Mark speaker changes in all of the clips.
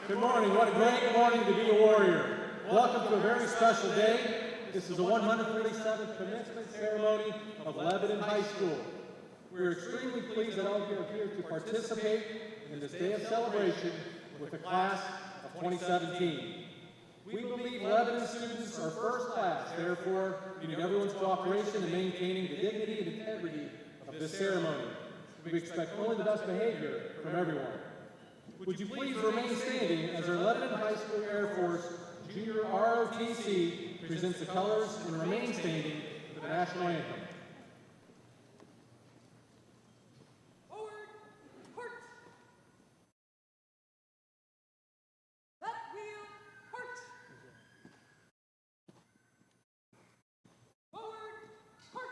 Speaker 1: Good morning. What a great morning to be a warrior. Welcome to a very special day. This is the 147th commencement ceremony of Lebanon High School. We're extremely pleased that all of you are here to participate in this day of celebration with the class of 2017. We believe Lebanon students are first class, therefore we need everyone's cooperation in maintaining the dignity and integrity of this ceremony. We expect only the best behavior from everyone. Would you please remain standing as our Lebanon High School Air Force Junior ROTC presents the colors and remain standing for the national anthem.
Speaker 2: Forward, port. Left wheel, port. Forward, port.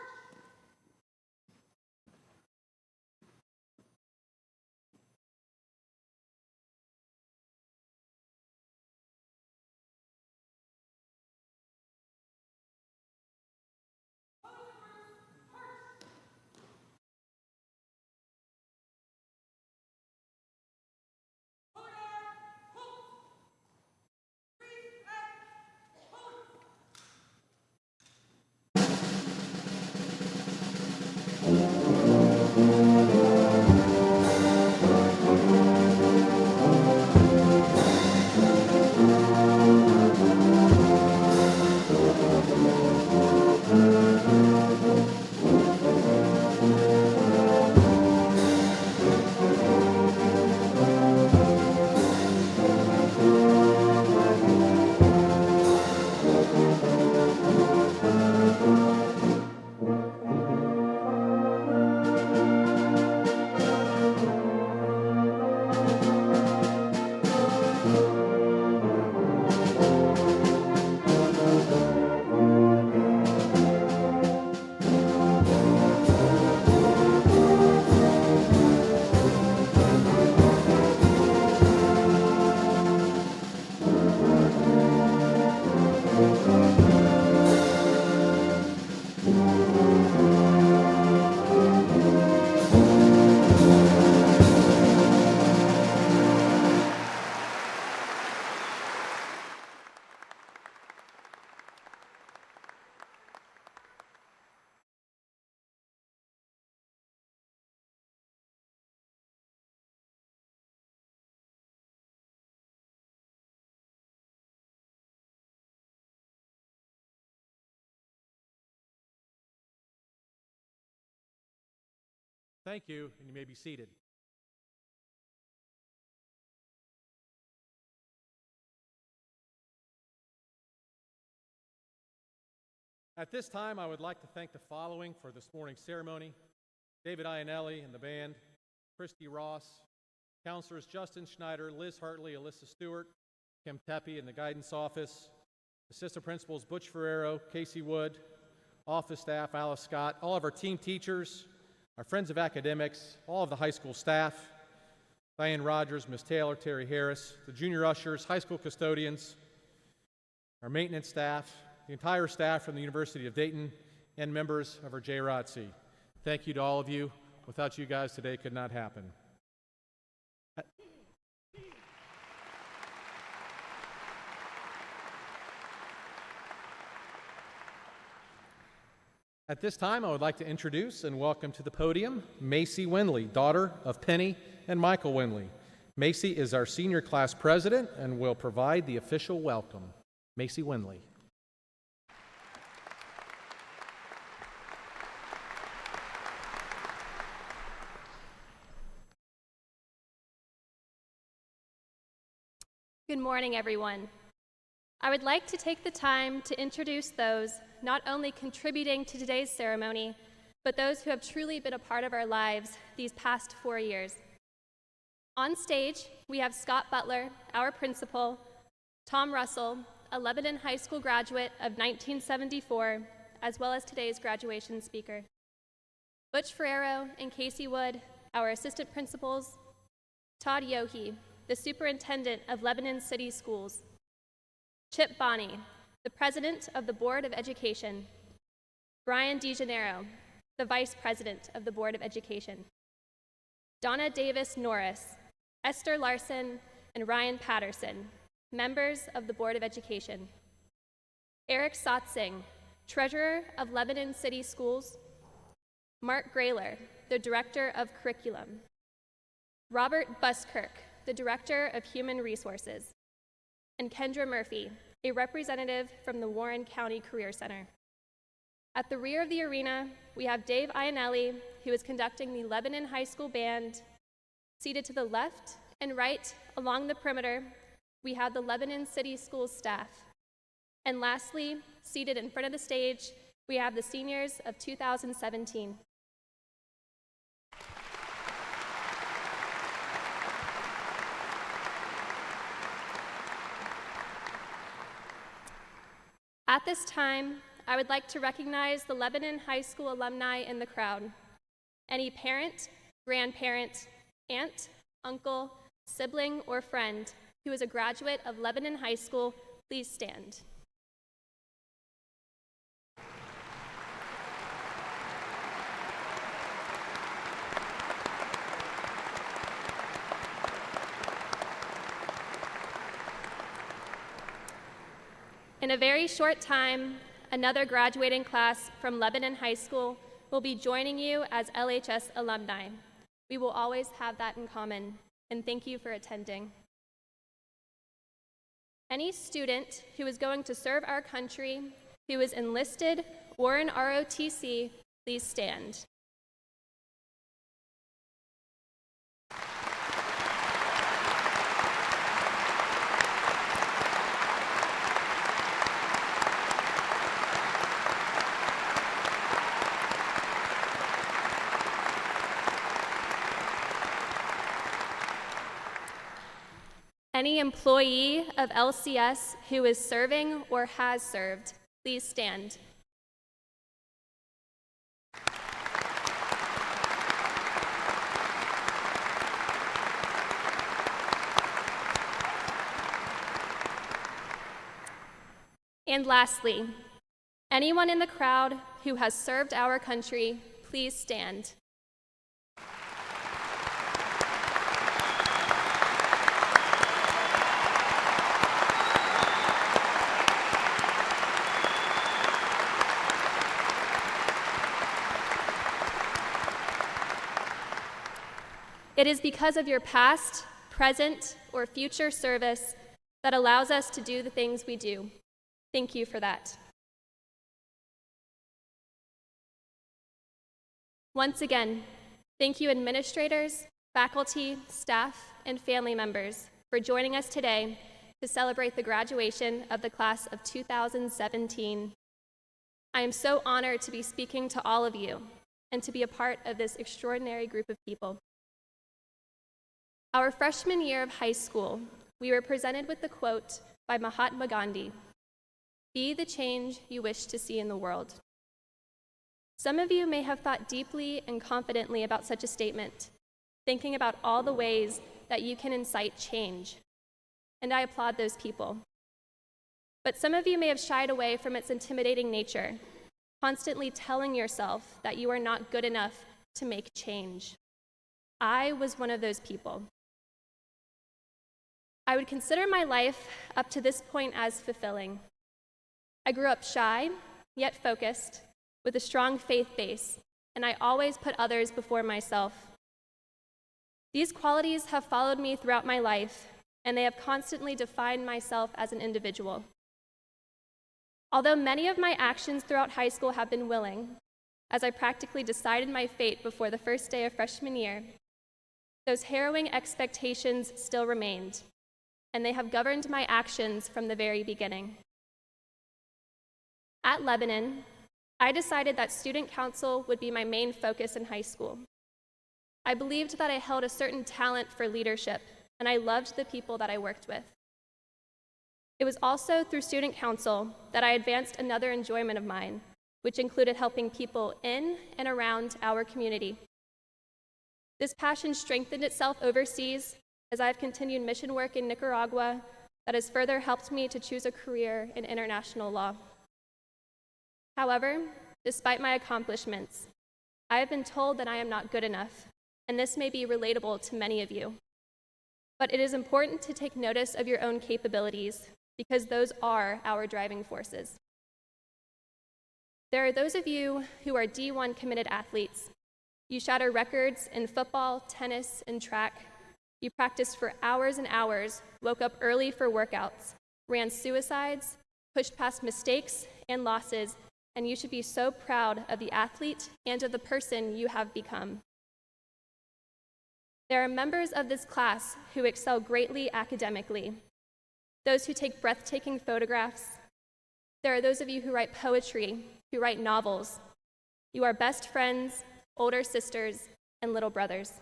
Speaker 3: Thank you, and you may be seated. At this time, I would like to thank the following for this morning's ceremony: David Iannelli and the band, Christy Ross, counselors Justin Schneider, Liz Hartley, Alyssa Stewart, Kim Tepe in the guidance office, assistant principals Butch Ferrero, Casey Wood, office staff Alice Scott, all of our team teachers, our friends of academics, all of the high school staff, Diane Rogers, Ms. Taylor, Terry Harris, the junior ushers, high school custodians, our maintenance staff, the entire staff from the University of Dayton, and members of our JROTC. Thank you to all of you. Without you guys, today could not happen. At this time, I would like to introduce and welcome to the podium Macy Winley, daughter of Penny and Michael Winley. Macy is our senior class president and will provide the official welcome. Macy Winley.
Speaker 4: Good morning, everyone. I would like to take the time to introduce those not only contributing to today's ceremony, but those who have truly been a part of our lives these past 4 years. On stage, we have Scott Butler, our principal, Tom Russell, a Lebanon High School graduate of 1974, as well as today's graduation speaker. Butch Ferrero and Casey Wood, our assistant principals, Todd Yohe, the superintendent of Lebanon City Schools, Chip Bonney, the president of the Board of Education, Brian DeGennaro, the vice president of the Board of Education, Donna Davis Norris, Esther Larson, and Ryan Patterson, members of the Board of Education. Eric Sotzing, Treasurer of Lebanon City Schools. Mark Grayler, the Director of Curriculum. Robert Buskirk, the Director of Human Resources. And Kendra Murphy, a representative from the Warren County Career Center. At the rear of the arena, we have Dave Iannelli, who is conducting the Lebanon High School Band. Seated to the left and right along the perimeter, we have the Lebanon City Schools staff. And lastly, seated in front of the stage, we have the seniors of 2017. At this time, I would like to recognize the Lebanon High School alumni in the crowd. Any parent, grandparent, aunt, uncle, sibling, or friend who is a graduate of Lebanon High School, please stand. In a very short time, another graduating class from Lebanon High School will be joining you as LHS alumni. We will always have that in common, and thank you for attending. Any student who is going to serve our country, who is enlisted or in ROTC, please stand. Any employee of LCS who is serving or has served, please stand. And lastly, anyone in the crowd who has served our country, please stand. It is because of your past, present, or future service that allows us to do the things we do. Thank you for that. Once again, thank you administrators, faculty, staff, and family members for joining us today to celebrate the graduation of the class of 2017. I am so honored to be speaking to all of you and to be a part of this extraordinary group of people. Our freshman year of high school, we were presented with the quote by Mahatma Gandhi, "Be the change you wish to see in the world." Some of you may have thought deeply and confidently about such a statement, thinking about all the ways that you can incite change, and I applaud those people. But some of you may have shied away from its intimidating nature, constantly telling yourself that you are not good enough to make change. I was one of those people. I would consider my life up to this point as fulfilling. I grew up shy, yet focused, with a strong faith base, and I always put others before myself. These qualities have followed me throughout my life, and they have constantly defined myself as an individual. Although many of my actions throughout high school have been willing, as I practically decided my fate before the first day of freshman year, those harrowing expectations still remained, and they have governed my actions from the very beginning. At Lebanon, I decided that student council would be my main focus in high school. I believed that I held a certain talent for leadership, and I loved the people that I worked with. It was also through student council that I advanced another enjoyment of mine, which included helping people in and around our community. This passion strengthened itself overseas as I've continued mission work in Nicaragua that has further helped me to choose a career in international law. However, despite my accomplishments, I have been told that I am not good enough, and this may be relatable to many of you. But it is important to take notice of your own capabilities because those are our driving forces. There are those of you who are D1 committed athletes. You shatter records in football, tennis, and track. You practiced for hours and hours, woke up early for workouts, ran suicides, pushed past mistakes and losses, and you should be so proud of the athlete and of the person you have become. There are members of this class who excel greatly academically, those who take breathtaking photographs. There are those of you who write poetry, who write novels. You are best friends, older sisters, and little brothers.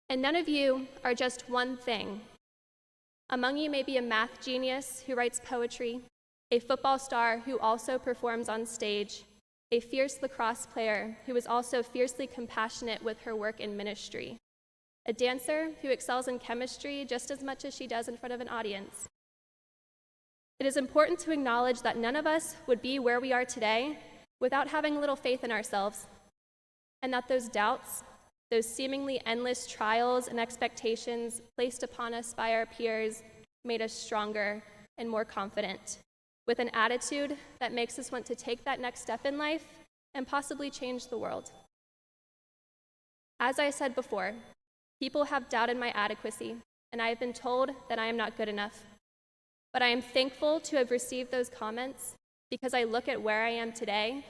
Speaker 4: And none of you are just one thing. Among you may be a math genius who writes poetry, a football star who also performs on stage, a fierce lacrosse player who is also fiercely compassionate with her work in ministry, a dancer who excels in chemistry just as much as she does in front of an audience. It is important to acknowledge that none of us would be where we are today without having a little faith in ourselves, and that those doubts, those seemingly endless trials and expectations placed upon us by our peers made us stronger and more confident, with an attitude that makes us want to take that next step in life and possibly change the world. As I said before, people have doubted my adequacy, and I have been told that I am not good enough. But I am thankful to have received those comments because I look at where I am today,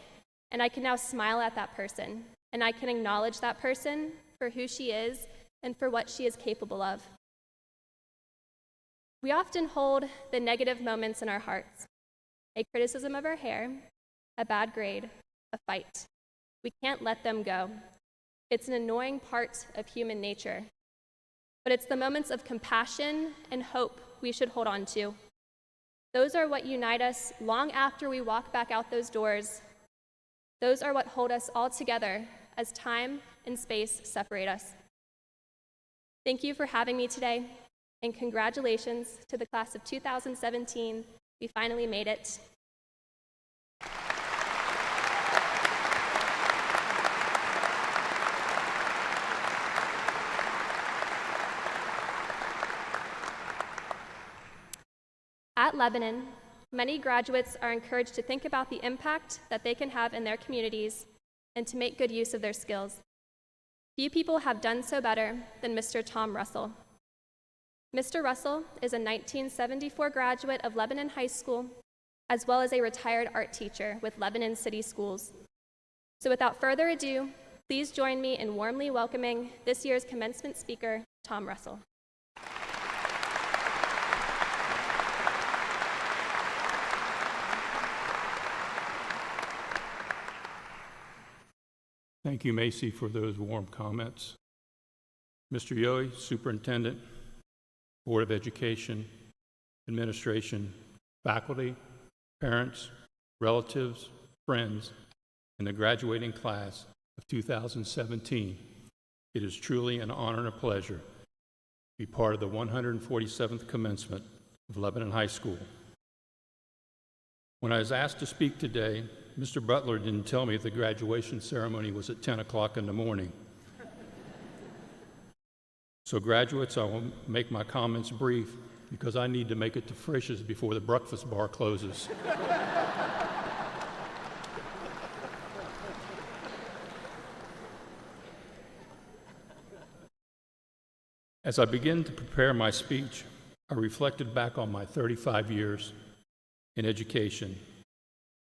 Speaker 4: and I can now smile at that person, and I can acknowledge that person for who she is and for what she is capable of. We often hold the negative moments in our hearts, a criticism of our hair, a bad grade, a fight. We can't let them go. It's an annoying part of human nature. But it's the moments of compassion and hope we should hold on to. Those are what unite us long after we walk back out those doors. Those are what hold us all together as time and space separate us. Thank you for having me today, and congratulations to the class of 2017. We finally made it. At Lebanon, many graduates are encouraged to think about the impact that they can have in their communities and to make good use of their skills. Few people have done so better than Mr. Tom Russell. Mr. Russell is a 1974 graduate of Lebanon High School, as well as a retired art teacher with Lebanon City Schools. So without further ado, please join me in warmly welcoming this year's commencement speaker, Tom Russell.
Speaker 5: Thank you, Macy, for those warm comments. Mr. Yohe, Superintendent, Board of Education, Administration, faculty, parents, relatives, friends, and the graduating class of 2017, it is truly an honor and a pleasure to be part of the 147th commencement of Lebanon High School. When I was asked to speak today, Mr. Butler didn't tell me the graduation ceremony was at 10 o'clock in the morning. So graduates, I will make my comments brief because I need to make it to Frisch's before the breakfast bar closes. As I begin to prepare my speech, I reflected back on my 35 years in education.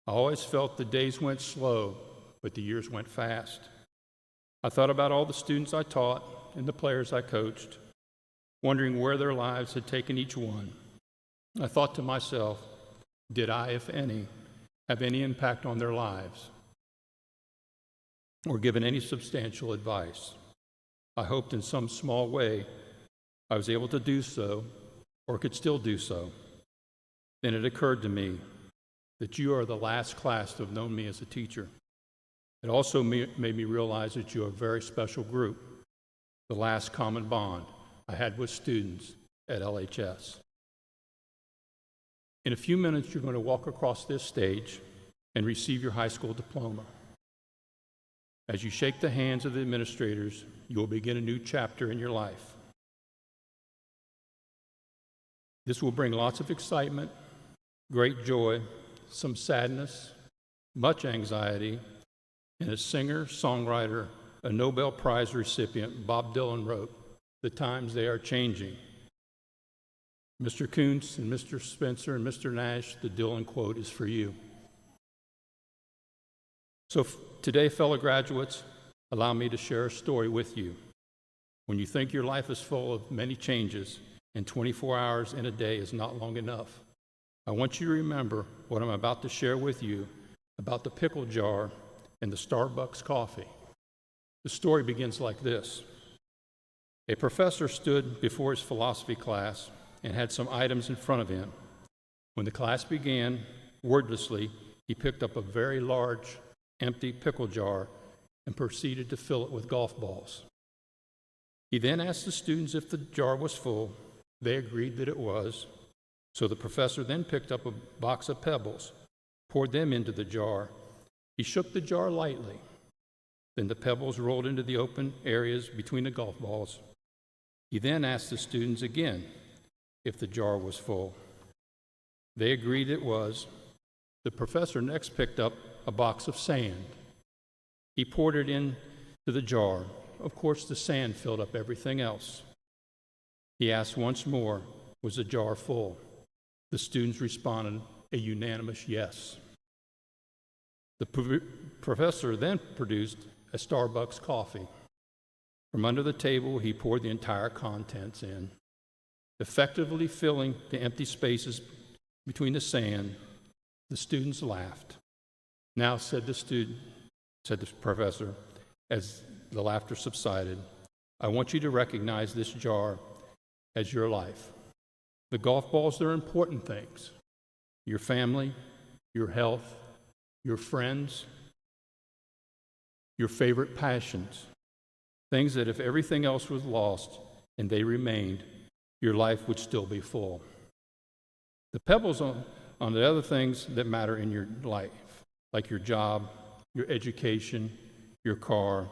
Speaker 5: I always felt the days went slow, but the years went fast. I thought about all the students I taught and the players I coached, wondering where their lives had taken each one. I thought to myself, did I, if any, have any impact on their lives or given any substantial advice? I hoped in some small way I was able to do so or could still do so. Then it occurred to me that you are the last class to have known me as a teacher. It also made me realize that you are a very special group, the last common bond I had with students at LHS. In a few minutes, you're going to walk across this stage and receive your high school diploma. As you shake the hands of the administrators, you will begin a new chapter in your life. This will bring lots of excitement, great joy, some sadness, much anxiety, and as singer, songwriter, a Nobel Prize recipient, Bob Dylan wrote, "The times they are changing." Mr. Kuntz and Mr. Spencer and Mr. Nash, the Dylan quote is for you. So today, fellow graduates, allow me to share a story with you. When you think your life is full of many changes and 24 hours in a day is not long enough, I want you to remember what I'm about to share with you about the pickle jar and the Starbucks coffee. The story begins like this. A professor stood before his philosophy class and had some items in front of him. When the class began, wordlessly, he picked up a very large, empty pickle jar and proceeded to fill it with golf balls. He then asked the students if the jar was full. They agreed that it was. So the professor then picked up a box of pebbles, poured them into the jar. He shook the jar lightly. Then the pebbles rolled into the open areas between the golf balls. He then asked the students again if the jar was full. They agreed it was. The professor next picked up a box of sand. He poured it into the jar. Of course, the sand filled up everything else. He asked once more, was the jar full? The students responded a unanimous yes. The professor then produced a Starbucks coffee. From under the table, he poured the entire contents in, effectively filling the empty spaces between the sand. The students laughed. Now, said the professor, as the laughter subsided, I want you to recognize this jar as your life. The golf balls are important things. Your family, your health, your friends, your favorite passions, things that if everything else was lost and they remained, your life would still be full. The pebbles on the other things that matter in your life, like your job, your education, your car.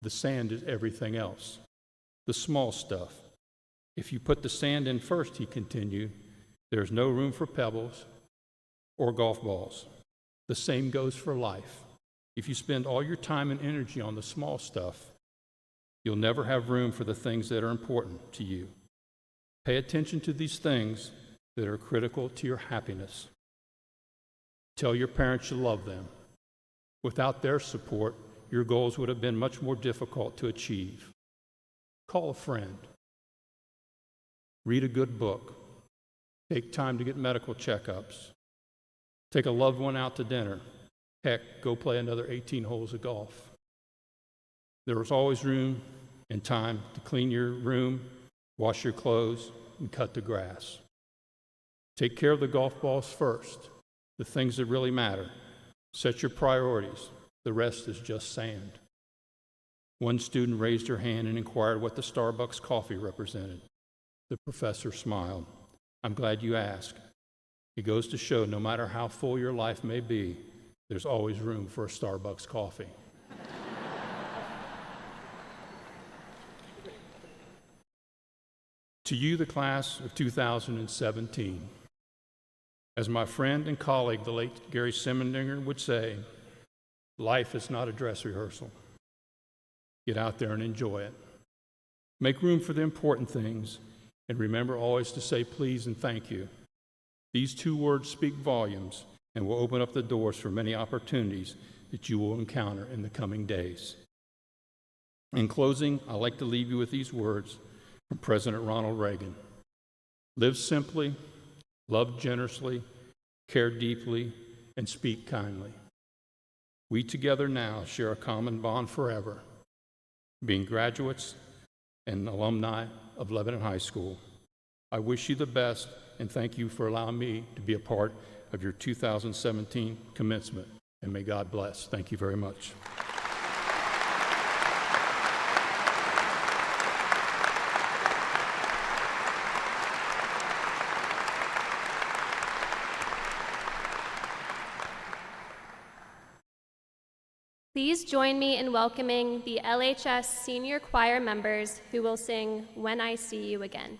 Speaker 5: The sand is everything else, the small stuff. If you put the sand in first, he continued, there's no room for pebbles or golf balls. The same goes for life. If you spend all your time and energy on the small stuff, you'll never have room for the things that are important to you. Pay attention to these things that are critical to your happiness. Tell your parents you love them. Without their support, your goals would have been much more difficult to achieve. Call a friend. Read a good book. Take time to get medical checkups. Take a loved one out to dinner. Heck, go play another 18 holes of golf. There was always room and time to clean your room, wash your clothes, and cut the grass. Take care of the golf balls first, the things that really matter. Set your priorities. The rest is just sand. One student raised her hand and inquired what the Starbucks coffee represented. The professor smiled. I'm glad you asked. It goes to show no matter how full your life may be, there's always room for a Starbucks coffee. To you, the class of 2017, as my friend and colleague, the late Gary Simendinger, would say, life is not a dress rehearsal. Get out there and enjoy it. Make room for the important things, and remember always to say please and thank you. These two words speak volumes and will open up the doors for many opportunities that you will encounter in the coming days. In closing, I'd like to leave you with these words from President Ronald Reagan. Live simply, love generously, care deeply, and speak kindly. We together now share a common bond forever, being graduates and alumni of Lebanon High School. I wish you the best and thank you for allowing me to be a part of your 2017 commencement, and may God bless. Thank you very much.
Speaker 4: Please join me in welcoming the LHS Senior Choir members who will sing When I See You Again.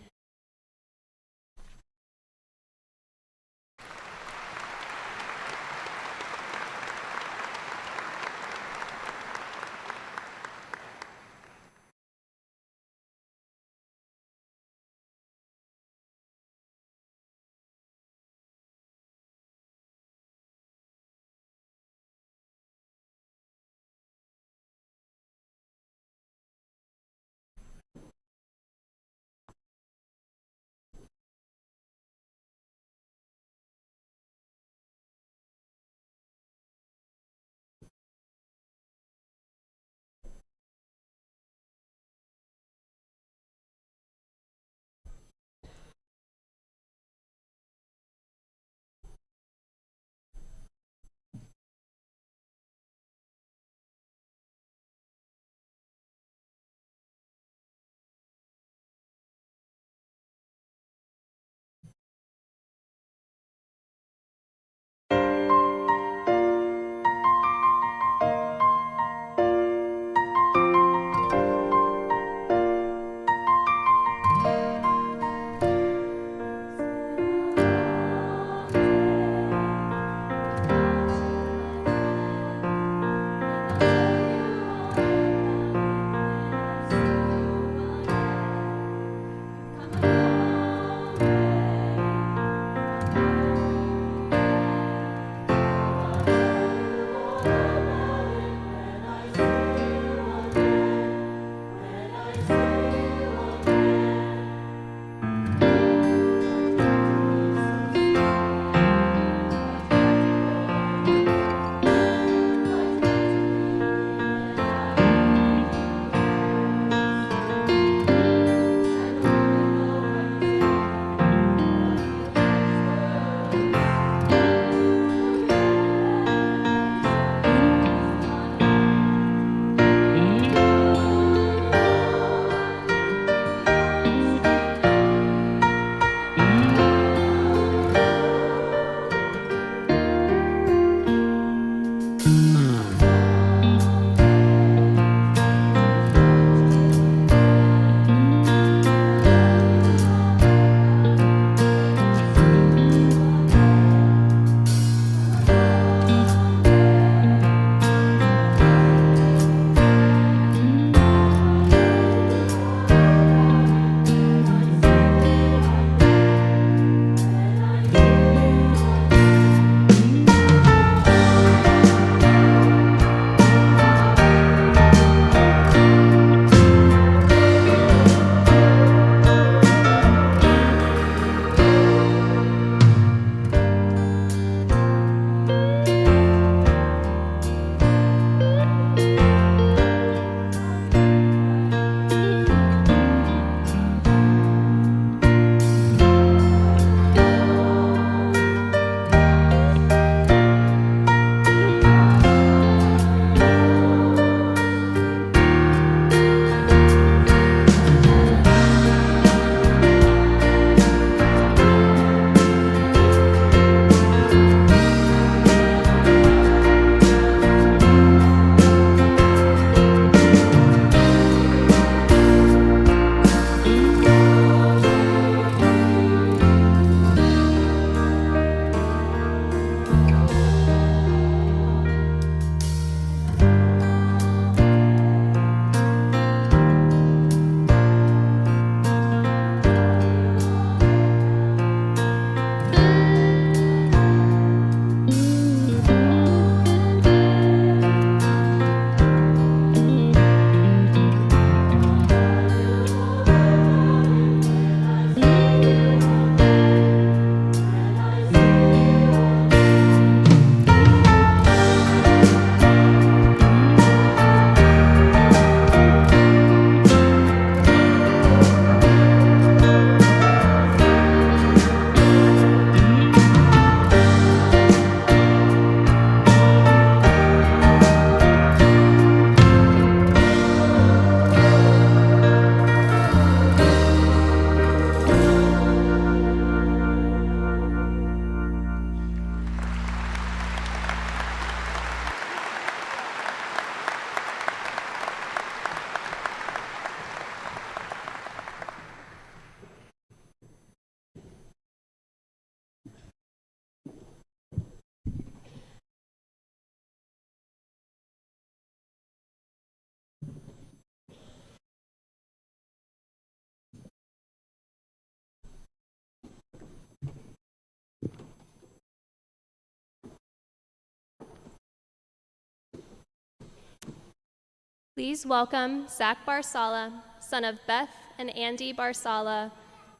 Speaker 4: Please welcome Zach Barsala, son of Beth and Andy Barsala,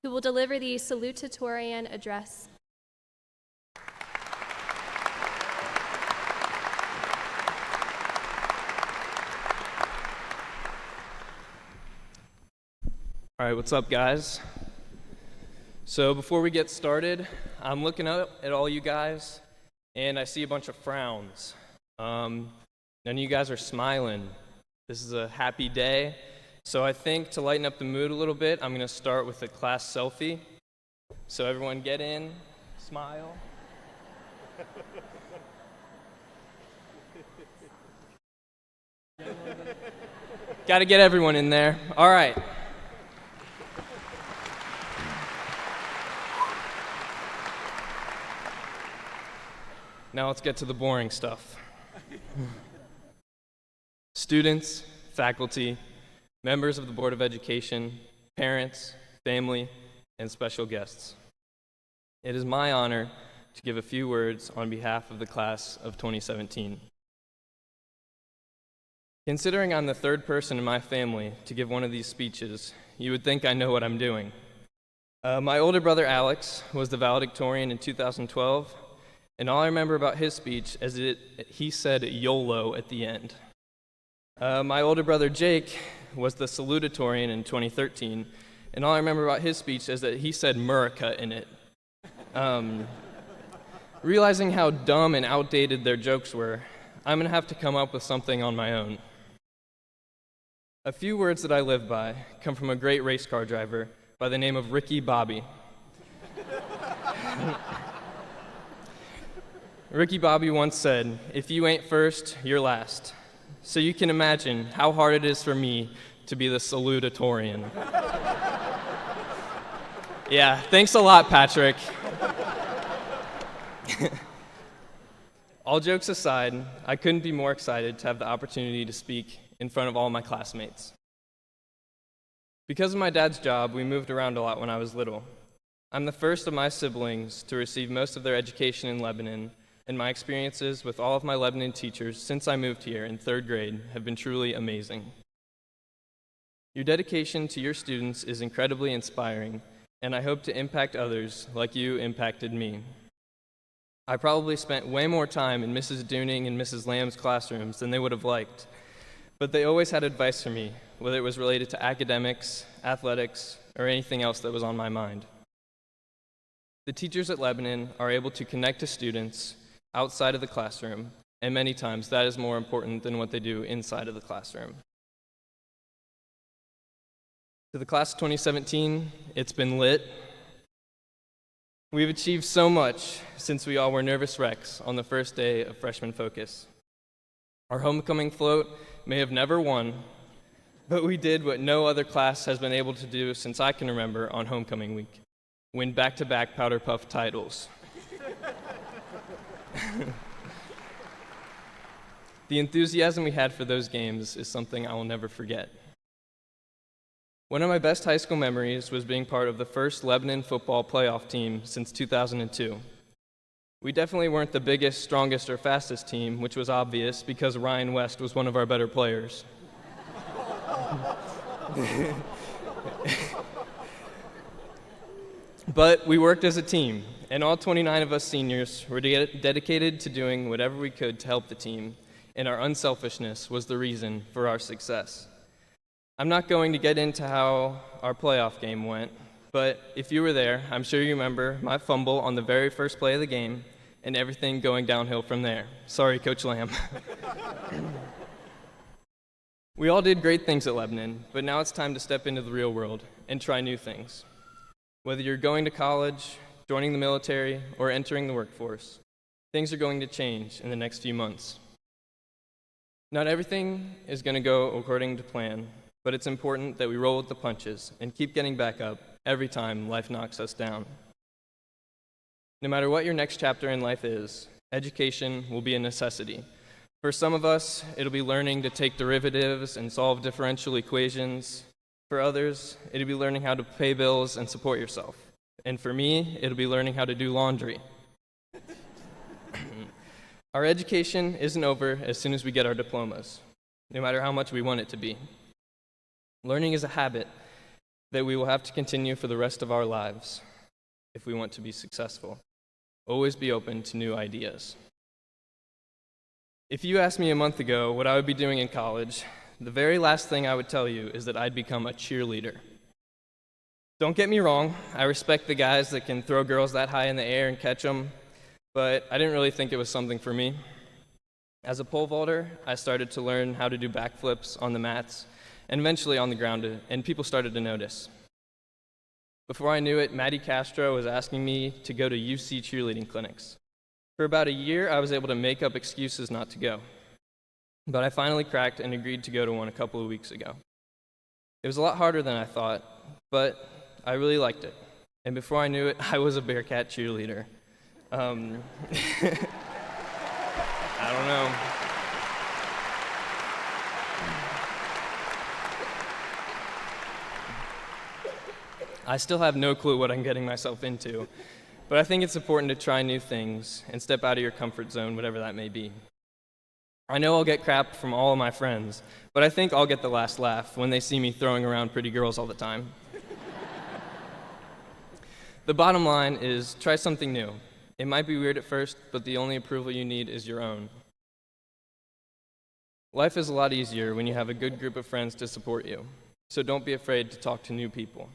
Speaker 4: who will deliver the salutatorian address.
Speaker 6: All right, what's up, guys? So before we get started, I'm looking up at all you guys, and I see a bunch of frowns. None of you guys are smiling. This is a happy day. So I think to lighten up the mood a little bit, I'm going to start with a class selfie. So everyone get in, smile. Got to get everyone in there. All right. Now let's get to the boring stuff. Students, faculty, members of the Board of Education, parents, family, and special guests. It is my honor to give a few words on behalf of the class of 2017. Considering I'm the third person in my family to give one of these speeches, you would think I know what I'm doing. My older brother Alex was the valedictorian in 2012, and all I remember about his speech is he said YOLO at the end. My older brother Jake was the salutatorian in 2013, and all I remember about his speech is that he said Murica in it. Realizing how dumb and outdated their jokes were, I'm going to have to come up with something on my own. A few words that I live by come from a great race car driver by the name of Ricky Bobby. Ricky Bobby once said, "If you ain't first, you're last." So you can imagine how hard it is for me to be the salutatorian. Yeah, thanks a lot, Patrick. All jokes aside, I couldn't be more excited to have the opportunity to speak in front of all my classmates. Because of my dad's job, we moved around a lot when I was little. I'm the first of my siblings to receive most of their education in Lebanon, and my experiences with all of my Lebanon teachers since I moved here in 3rd grade have been truly amazing. Your dedication to your students is incredibly inspiring, and I hope to impact others like you impacted me. I probably spent way more time in Mrs. Dooning and Mrs. Lamb's classrooms than they would have liked, but they always had advice for me, whether it was related to academics, athletics, or anything else that was on my mind. The teachers at Lebanon are able to connect to students outside of the classroom, and many times that is more important than what they do inside of the classroom. To the class of 2017, it's been lit. We've achieved so much since we all were nervous wrecks on the first day of Freshman Focus. Our homecoming float may have never won, but we did what no other class has been able to do since I can remember on homecoming week: win back-to-back Powder Puff titles. The enthusiasm we had for those games is something I will never forget. One of my best high school memories was being part of the first Lebanon football playoff team since 2002. We definitely weren't the biggest, strongest, or fastest team, which was obvious because Ryan West was one of our better players. But we worked as a team, and all 29 of us seniors were dedicated to doing whatever we could to help the team, and our unselfishness was the reason for our success. I'm not going to get into how our playoff game went, but if you were there, I'm sure you remember my fumble on the very first play of the game and everything going downhill from there. Sorry, Coach Lamb. We all did great things at Lebanon, but now it's time to step into the real world and try new things. Whether you're going to college, joining the military, or entering the workforce, things are going to change in the next few months. Not everything is going to go according to plan, but it's important that we roll with the punches and keep getting back up every time life knocks us down. No matter what your next chapter in life is, education will be a necessity. For some of us, it'll be learning to take derivatives and solve differential equations. For others, it'll be learning how to pay bills and support yourself. And for me, it'll be learning how to do laundry. Our education isn't over as soon as we get our diplomas. no matter how much we want it to be. Learning is a habit that we will have to continue for the rest of our lives if we want to be successful. Always be open to new ideas. If you asked me a month ago what I would be doing in college, the very last thing I would tell you is that I'd become a cheerleader. Don't get me wrong, I respect the guys that can throw girls that high in the air and catch them, but I didn't really think it was something for me. As a pole vaulter, I started to learn how to do backflips on the mats and eventually on the ground, and people started to notice. Before I knew it, Maddie Castro was asking me to go to UC cheerleading clinics. For about a year, I was able to make up excuses not to go. But I finally cracked and agreed to go to one a couple of weeks ago. It was a lot harder than I thought, but I really liked it. And before I knew it, I was a Bearcat cheerleader. I don't know. I still have no clue what I'm getting myself into, but I think it's important to try new things and step out of your comfort zone, whatever that may be. I know I'll get crap from all of my friends, but I think I'll get the last laugh when they see me throwing around pretty girls all the time. The bottom line is try something new. It might be weird at first, but the only approval you need is your own. Life is a lot easier when you have a good group of friends to support you, so don't be afraid to talk to new people.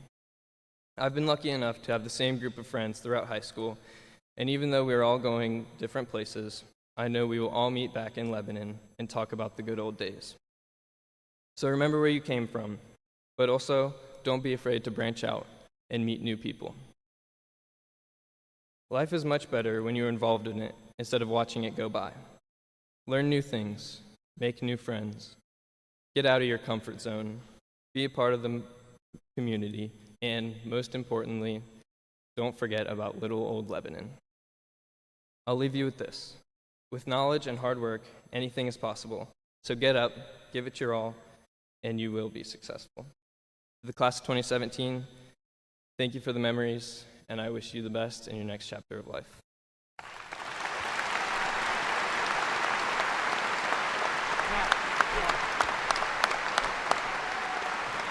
Speaker 6: I've been lucky enough to have the same group of friends throughout high school, and even though we're all going different places, I know we will all meet back in Lebanon and talk about the good old days. So remember where you came from, but also don't be afraid to branch out and meet new people. Life is much better when you're involved in it instead of watching it go by. Learn new things, make new friends, get out of your comfort zone, be a part of the community, and most importantly, don't forget about little old Lebanon. I'll leave you with this. With knowledge and hard work, anything is possible. So get up, give it your all, and you will be successful. To the class of 2017, thank you for the memories, and I wish you the best in your next chapter of life.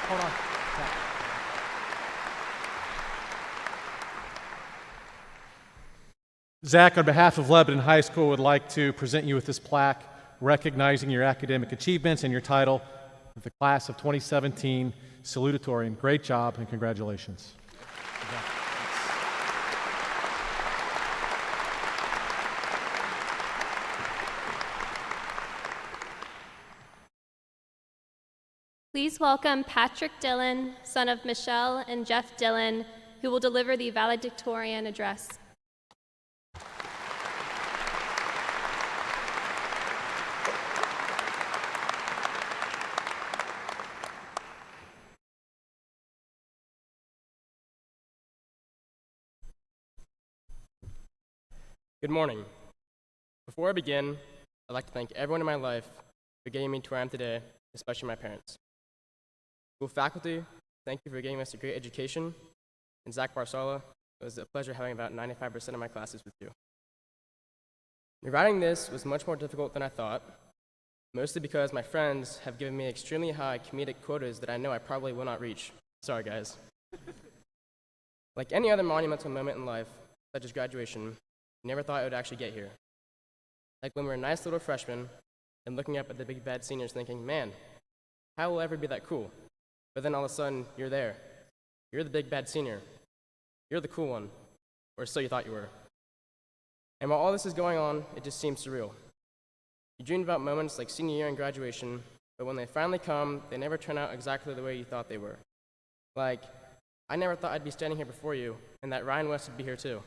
Speaker 3: Hold on. Zach, on behalf of Lebanon High School, would like to present you with this plaque recognizing your academic achievements and your title of the class of 2017 salutatorian. Great job and congratulations.
Speaker 4: Please welcome Patrick Dillon, son of Michelle and Jeff Dillon, who will deliver the valedictorian address.
Speaker 7: Good morning. Before I begin, I'd like to thank everyone in my life for getting me to where I am today, especially my parents. School faculty, thank you for giving us a great education. And Zach Barsala, it was a pleasure having about 95% of my classes with you. Writing this was much more difficult than I thought, mostly because my friends have given me extremely high comedic quotas that I know I probably will not reach. Sorry, guys. Like any other monumental moment in life, such as graduation, I never thought I would actually get here. Like when we were nice little freshmen and looking up at the big bad seniors thinking, man, how will I ever be that cool? But then all of a sudden, you're there. You're the big bad senior. You're the cool one. Or so you thought you were. And while all this is going on, it just seems surreal. You dream about moments like senior year and graduation, but when they finally come, they never turn out exactly the way you thought they were. Like, I never thought I'd be standing here before you, and that Ryan West would be here too.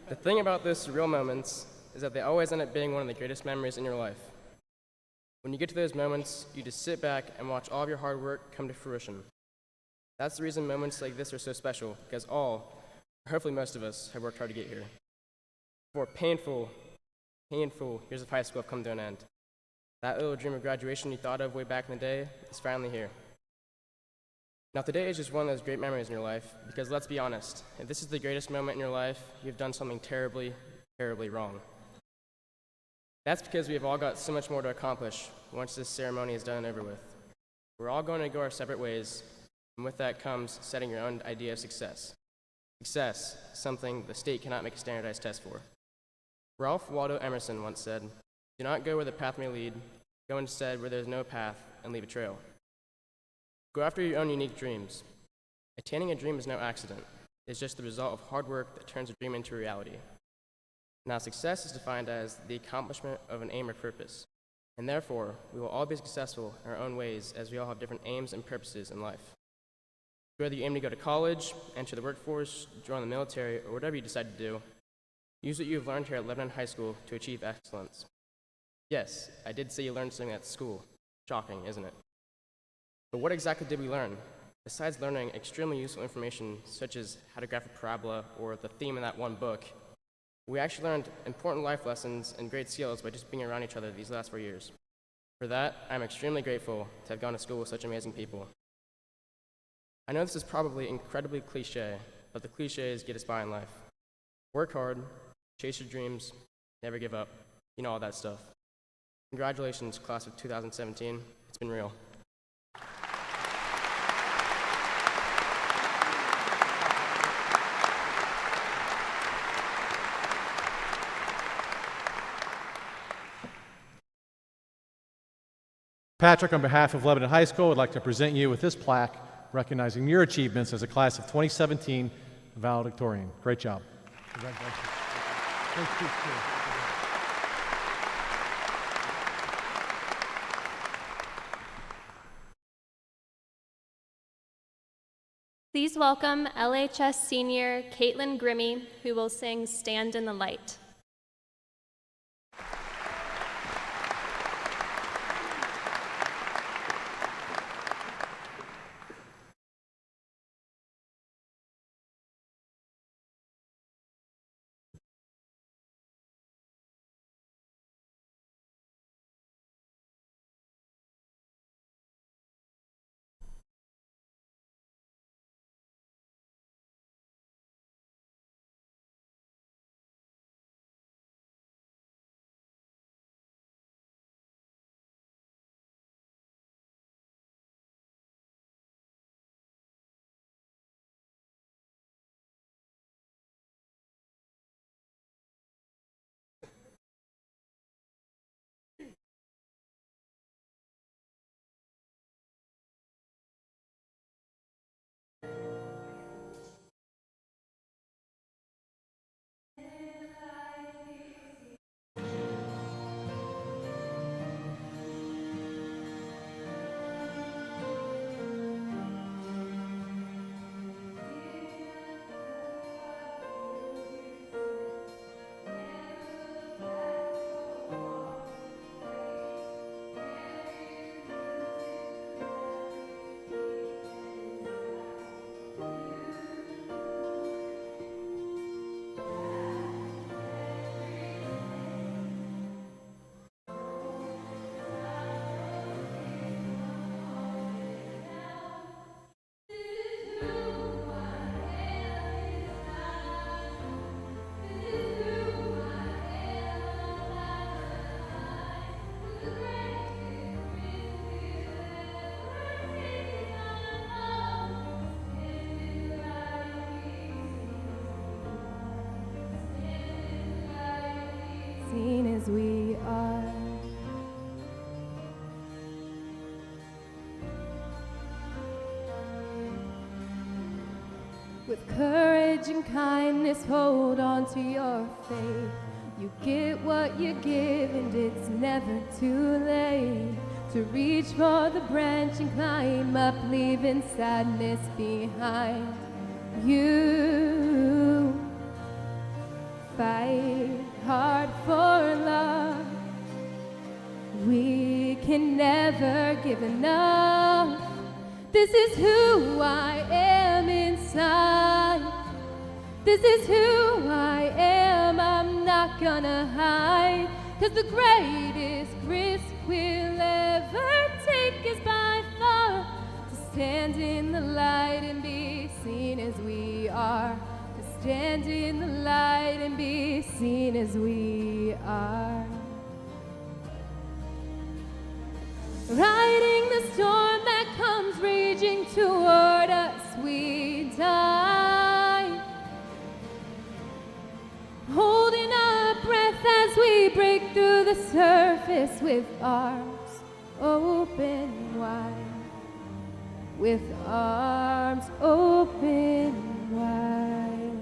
Speaker 7: The thing about those surreal moments is that they always end up being one of the greatest memories in your life. When you get to those moments, you just sit back and watch all of your hard work come to fruition. That's the reason moments like this are so special, because all, or hopefully most of us, have worked hard to get here. 4 painful years of high school have come to an end. That little dream of graduation you thought of way back in the day is finally here. Now today is just one of those great memories in your life, because let's be honest, if this is the greatest moment in your life, you've done something terribly, terribly wrong. That's because we have all got so much more to accomplish once this ceremony is done and over with. We're all going to go our separate ways, and with that comes setting your own idea of success. Success, something the state cannot make a standardized test for. Ralph Waldo Emerson once said, "Do not go where the path may lead, go instead where there is no path and leave a trail." Go after your own unique dreams. Attaining a dream is no accident. It's just the result of hard work that turns a dream into reality. Now, success is defined as the accomplishment of an aim or purpose, and therefore, we will all be successful in our own ways as we all have different aims and purposes in life. Whether you aim to go to college, enter the workforce, join the military, or whatever you decide to do, use what you have learned here at Lebanon High School to achieve excellence. Yes, I did say you learned something at school. Shocking, isn't it? But what exactly did we learn? Besides learning extremely useful information such as how to graph a parabola or the theme in that one book, we actually learned important life lessons and great skills by just being around each other these last 4 years. For that, I'm extremely grateful to have gone to school with such amazing people. I know this is probably incredibly cliche, but the cliches get us by in life. Work hard, chase your dreams, never give up, you know all that stuff. Congratulations, class of 2017. It's been real.
Speaker 3: Patrick, on behalf of Lebanon High School, would like to present you with this plaque recognizing your achievements as a class of 2017 valedictorian. Great job. Congratulations. Thank you.
Speaker 4: Please welcome LHS senior Caitlin Grimmy, who will sing Stand in the Light.
Speaker 8: Seen as we are, with courage and kindness, hold on to your faith. You get what you give, and it's never too late to reach for the branch and climb up, leaving sadness behind. You fight hard for love. We can never give enough. This is who I am inside. This is who I am. I'm not gonna hide, 'cause the greatest risk we'll ever take is by far to stand in the light and be seen as we are. Stand in the light and be seen as we are. the surface with arms open wide, with arms open wide.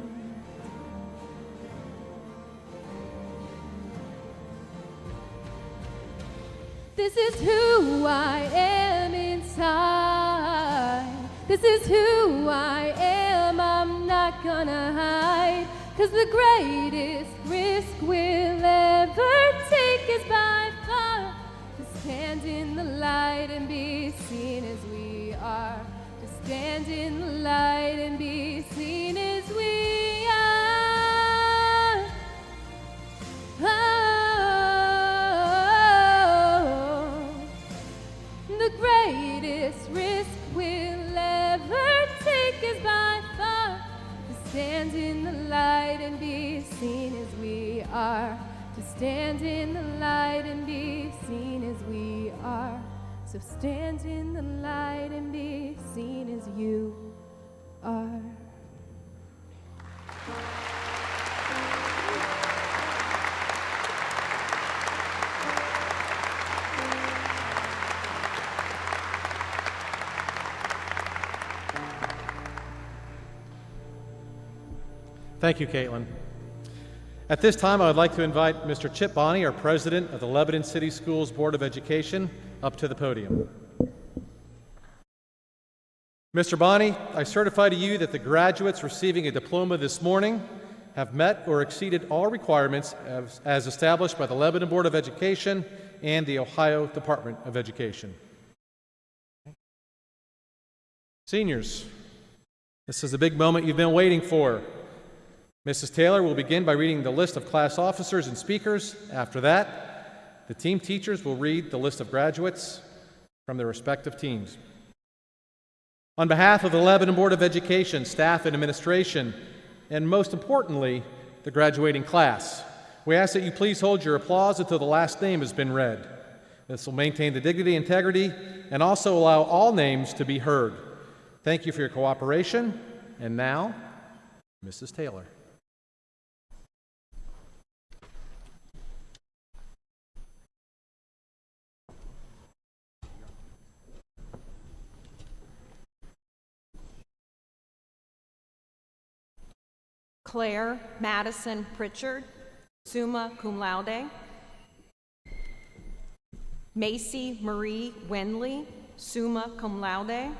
Speaker 8: This is who I am inside. This is who I am, I'm not gonna hide. 'Cause the greatest risk we'll ever take is by far to stand in the light and be seen as we are. To stand in the light and be seen as we are. Oh, the greatest risk we'll ever take is by far to stand in the light and be seen as we are. To stand in the light and be seen as we are. So stand in the light and be seen as you are.
Speaker 3: Thank you, Caitlin. At this time, I would like to invite Mr. Chip Bonney, our president of the Lebanon City Schools Board of Education, up to the podium. Mr. Bonney, I certify to you that the graduates receiving a diploma this morning have met or exceeded all requirements as established by the Lebanon Board of Education and the Ohio Department of Education. Seniors, this is a big moment you've been waiting for. Mrs. Taylor will begin by reading the list of class officers and speakers. After that, the team teachers will read the list of graduates from their respective teams. On behalf of the Lebanon Board of Education, staff and administration, and most importantly, the graduating class, we ask that you please hold your applause until the last name has been read. This will maintain the dignity, integrity, and also allow all names to be heard. Thank you for your cooperation. And now, Mrs. Taylor.
Speaker 9: Claire Madison Pritchard, summa cum laude. Macy Marie Wendley, summa cum laude.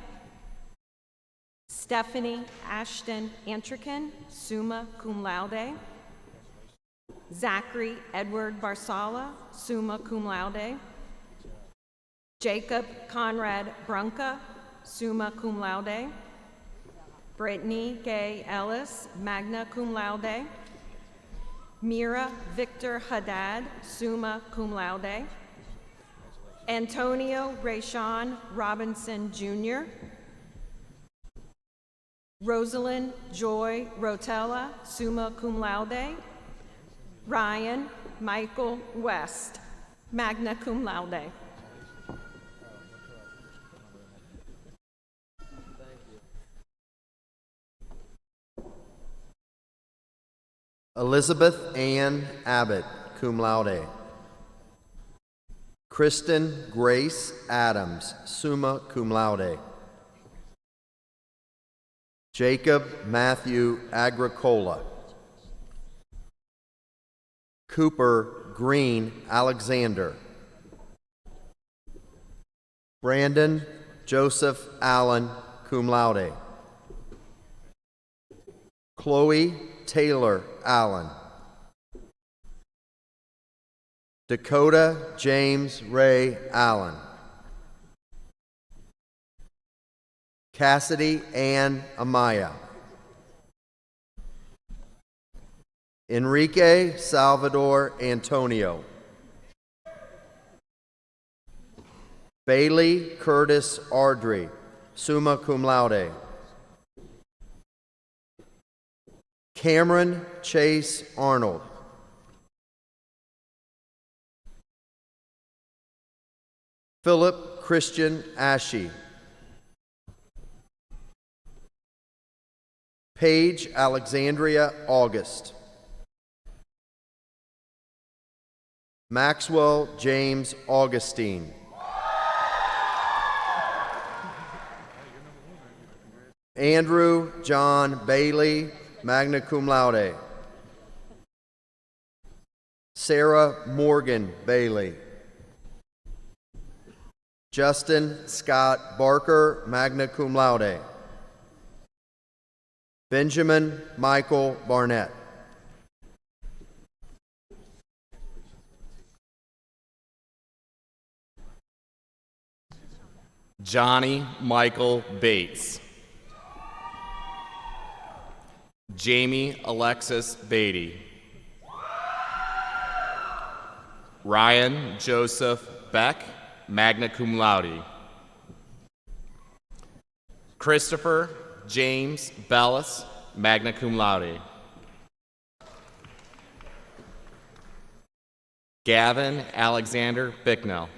Speaker 9: Stephanie Ashton Antrican, summa cum laude. Zachary Edward Barsala, summa cum laude. Jacob Conrad Brunka, summa cum laude. Brittany Gay Ellis, magna cum laude. Mira Victor Haddad, summa cum laude. Antonio Rayshawn Robinson Jr. Rosalind Joy Rotella, summa cum laude. Ryan Michael West, magna cum laude.
Speaker 10: Elizabeth Ann Abbott, cum laude. Kristen Grace Adams, summa cum laude. Jacob Matthew Agricola. Cooper Green Alexander. Brandon Joseph Allen, cum laude. Chloe Taylor Allen. Dakota James Ray Allen. Cassidy Ann Amaya. Enrique Salvador Antonio. Bailey Curtis Ardrey, summa cum laude. Cameron Chase Arnold. Philip Christian Ashe. Paige Alexandria August. Maxwell James Augustine. Andrew John Bailey, magna cum laude. Sarah Morgan Bailey. Justin Scott Barker, magna cum laude. Benjamin Michael Barnett.
Speaker 11: Johnny Michael Bates. Jamie Alexis Beatty. Ryan Joseph Beck, magna cum laude. Christopher James Bellis, magna cum laude. Gavin Alexander Bicknell.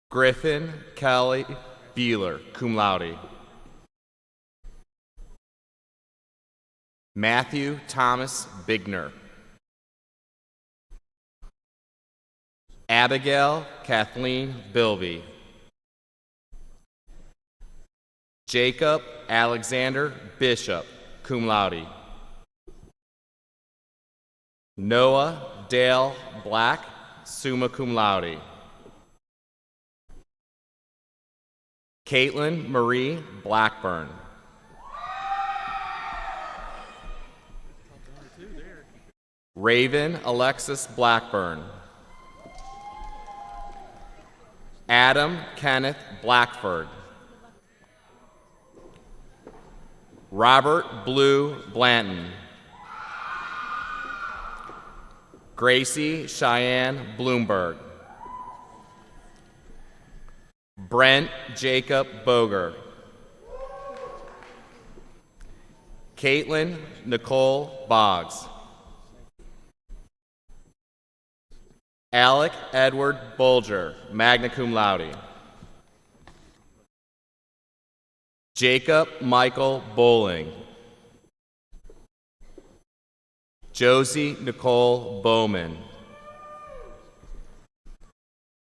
Speaker 11: Griffin Kelly Beeler, cum laude. Matthew Thomas Bigner. Abigail Kathleen Bilby. Jacob Alexander Bishop, cum laude. Noah Dale Black, summa cum laude. Caitlin Marie Blackburn. Raven Alexis Blackburn. Adam Kenneth Blackford. Robert Blue Blanton. Gracie Cheyenne Bloomberg. Brent Jacob Boger. Caitlin Nicole Boggs. Alec Edward Bolger, magna cum laude. Jacob Michael Bowling. Josie Nicole Bowman.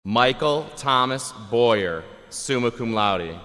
Speaker 11: Michael Thomas Boyer, summa cum laude.